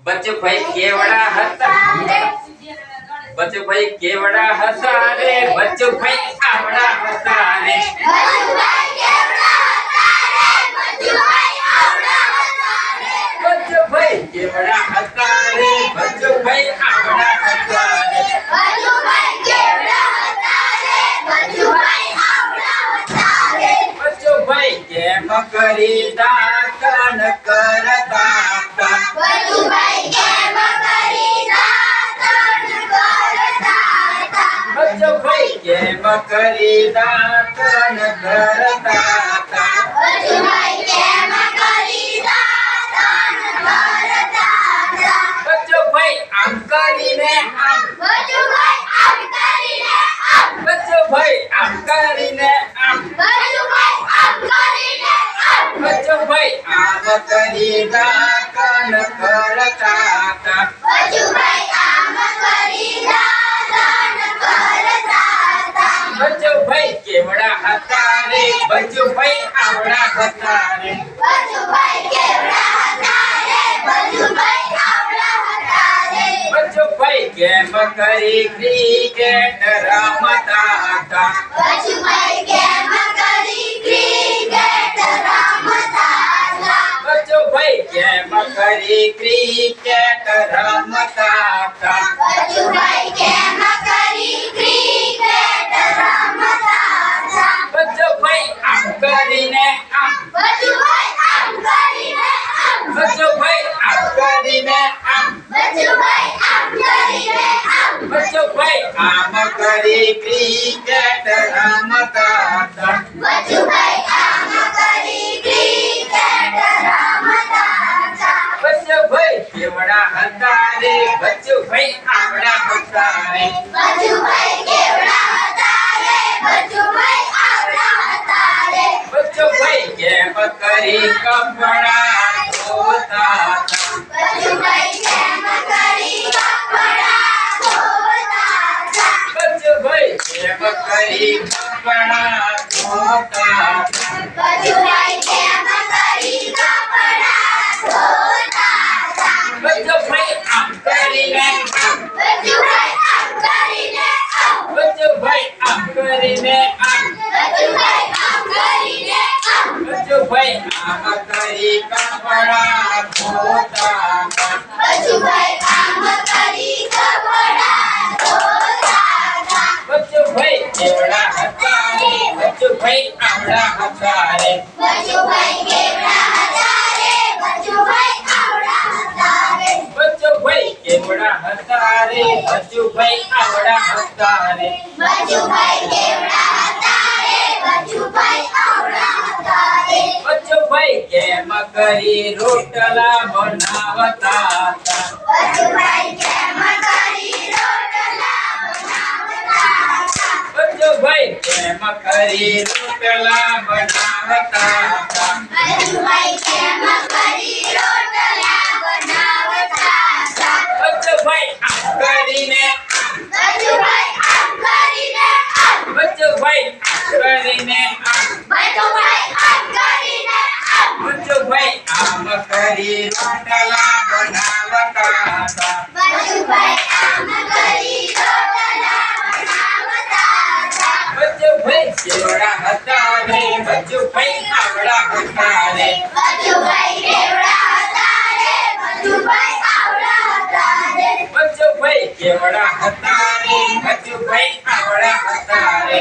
બચભાઈ કેવડા હતા બચભાઈ કેવડા હતા રે બચભાઈ આવડા હતા રે બચભાઈ કેવડા હતા રે બચભાઈ આવડા હતા રે બચભાઈ કેમ કરી દાતન કરતા હતા બચભાઈ કેમ કરી દાતન કરતા હતા બચભાઈ આમ કરીને આમ બચભાઈ આમ કરીને આમ બચભાઈ આમ કરી દાતન કરતા હતા બચભાઈ કેવડા હતા રે બચભાઈ આવડા હતા રે બચભાઈ કેમ કરી ક્રિકેટ રમતા હતા બચભાઈ કેમ કરી ક્રિકેટ રમતા હતા બચભાઈ આમ કરીને આમ બચભાઈ આમ કરીને આમ બચભાઈ આમ કરી ક્રિકેટ રમતા હતા બચભાઈ કેવડા હતા રે બચભાઈ આવડા હતા રે બચભાઈ કેમ કરી કપડા ધોતા હતા બચભાઈ કેમ કરી કપડા ધોતા બચભાઈ આમ કરીને બચભાઈ આમ કરીને બચભાઈ આમ કરી કપડા ધોતા બચભાઈ કેવડા હતા રે બચભાઈ આવડા હતા રે બચભાઈ કેવડા હતા રે બચભાઈ આવડા હતા રે બચભાઈ કેમ કરી રોટલા બનાવતા હતા બચભાઈ કેમ કરી રોટલા બનાવતા હતા બચભાઈ આમ કરીને બચભાઈ આમ કરીને બચભાઈ આમ કરી રોટલા બનાવતા હતા બચભાઈ કેવડા હતા રે બચભાઈ આવડા હતા રે બચભાઈ કેવડા હતા રે બચભાઈ આવડા હતા રે